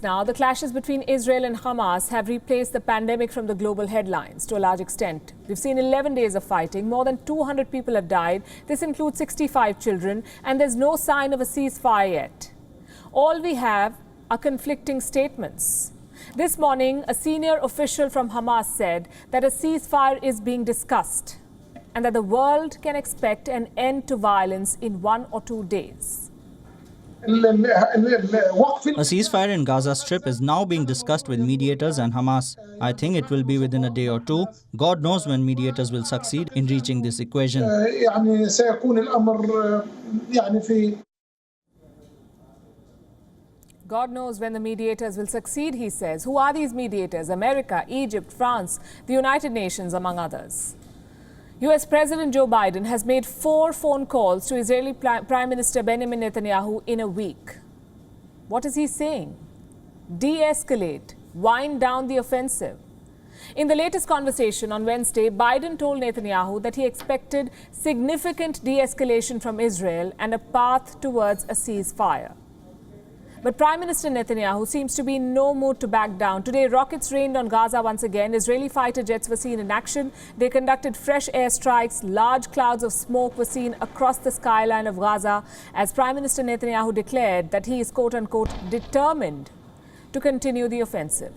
Now, the clashes between Israel and Hamas have replaced the pandemic from the global headlines to a large extent. We've seen 11 days of fighting. More than 200 people have died. This includes 65 children. And there's no sign of a ceasefire yet. All we have are conflicting statements. This morning, a senior official from Hamas said that a ceasefire is being discussed and that the world can expect an end to violence in 1 or 2 days. A ceasefire in Gaza Strip is now being discussed with mediators and Hamas. I think it will be within a day or two. God knows when mediators will succeed in reaching this equation. God knows when the mediators will succeed, he says. Who are these mediators? America, Egypt, France, the United Nations, among others. US President Joe Biden has made 4 phone calls to Israeli Prime Minister Benjamin Netanyahu in a week. What is he saying? De-escalate, wind down the offensive. In the latest conversation on Wednesday, Biden told Netanyahu that he expected significant de-escalation from Israel and a path towards a ceasefire. But Prime Minister Netanyahu seems to be in no mood to back down. Today, rockets rained on Gaza once again. Israeli fighter jets were seen in action. They conducted fresh airstrikes. Large clouds of smoke were seen across the skyline of Gaza as Prime Minister Netanyahu declared that he is, quote-unquote, determined to continue the offensive.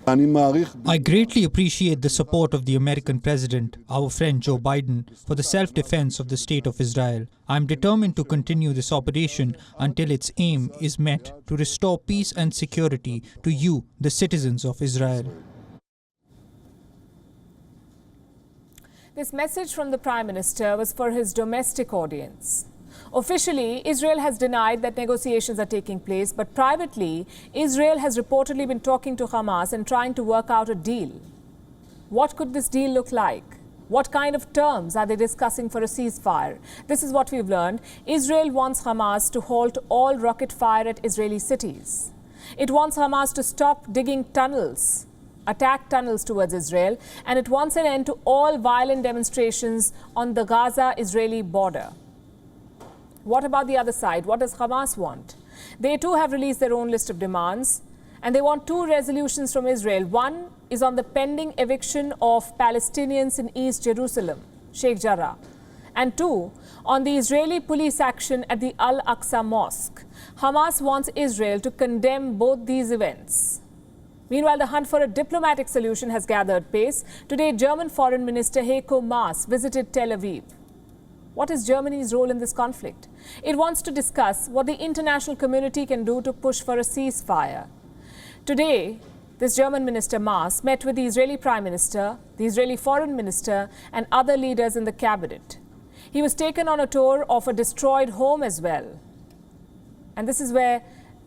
I greatly appreciate the support of the American president, our friend Joe Biden, for the self-defense of the state of Israel. I am determined to continue this operation until its aim is met to restore peace and security to you, the citizens of Israel. This message from the Prime Minister was for his domestic audience. Officially, Israel has denied that negotiations are taking place, but privately, Israel has reportedly been talking to Hamas and trying to work out a deal. What could this deal look like? What kind of terms are they discussing for a ceasefire? This is what we've learned. Israel wants Hamas to halt all rocket fire at Israeli cities. It wants Hamas to stop digging tunnels, attack tunnels towards Israel, and it wants an end to all violent demonstrations on the Gaza-Israeli border. What about the other side? What does Hamas want? They too have released their own list of demands, and they want 2 resolutions from Israel. One is on the pending eviction of Palestinians in East Jerusalem, Sheikh Jarrah, and 2 on the Israeli police action at the Al-Aqsa Mosque. Hamas wants Israel to condemn both these events. Meanwhile, the hunt for a diplomatic solution has gathered pace. Today, German Foreign Minister Heiko Maas visited Tel Aviv. What is Germany's role in this conflict? It wants to discuss what the international community can do to push for a ceasefire. Today, this German Minister Maas met with the Israeli Prime Minister, the Israeli Foreign Minister, and other leaders in the cabinet. He was taken on a tour of a destroyed home as well. And this is where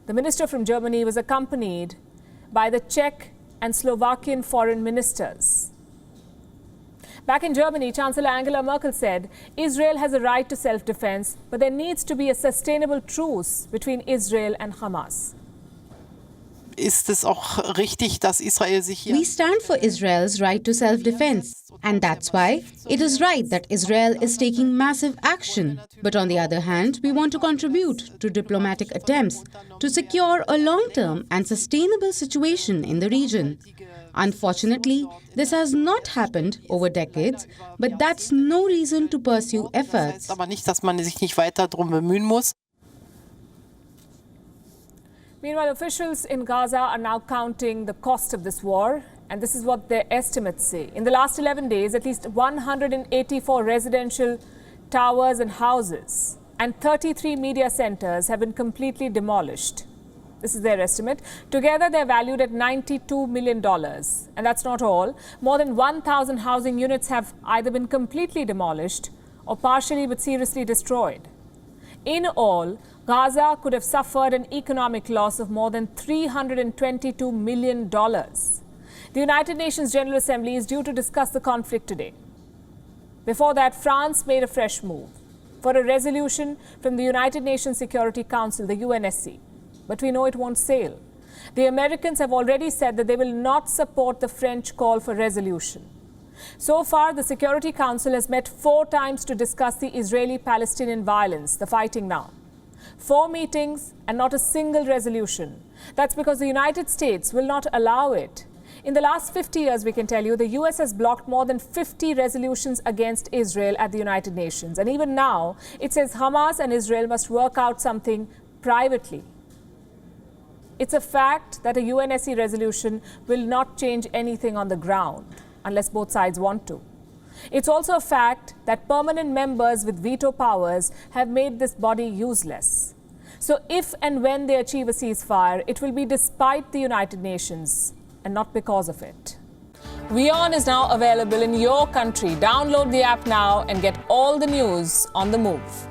the minister from Germany was accompanied by the Czech and Slovakian foreign ministers. Back in Germany, Chancellor Angela Merkel said Israel has a right to self-defense, but there needs to be a sustainable truce between Israel and Hamas. Ist es auch richtig, dass Israel sich hier... We stand for Israel's right to self-defense, and that's why it is right that Israel is taking massive action. But on the other hand, we want to contribute to diplomatic attempts to secure a long-term and sustainable situation in the region. Unfortunately, this has not happened over decades, but that's no reason to pursue efforts. Aber nicht, dass man sich nicht weiter darum bemühen muss. Meanwhile, officials in Gaza are now counting the cost of this war, and this is what their estimates say. In the last 11 days, at least 184 residential towers and houses and 33 media centers have been completely demolished. This is their estimate. Together, they're valued at $92 million. And that's not all. More than 1,000 housing units have either been completely demolished or partially but seriously destroyed. In all, Gaza could have suffered an economic loss of more than $322 million. The United Nations General Assembly is due to discuss the conflict today. Before that, France made a fresh move for a resolution from the United Nations Security Council, the UNSC. But we know it won't sail. The Americans have already said that they will not support the French call for resolution. So far, the Security Council has met 4 times to discuss the Israeli-Palestinian violence, the fighting now. 4 meetings and not a single resolution. That's because the United States will not allow it. In the last 50 years, we can tell you, the US has blocked more than 50 resolutions against Israel at the United Nations. And even now, it says Hamas and Israel must work out something privately. It's a fact that a UNSC resolution will not change anything on the ground unless both sides want to. It's also a fact that permanent members with veto powers have made this body useless. So if and when they achieve a ceasefire, it will be despite the United Nations and not because of it. WION is now available in your country. Download the app now and get all the news on the move.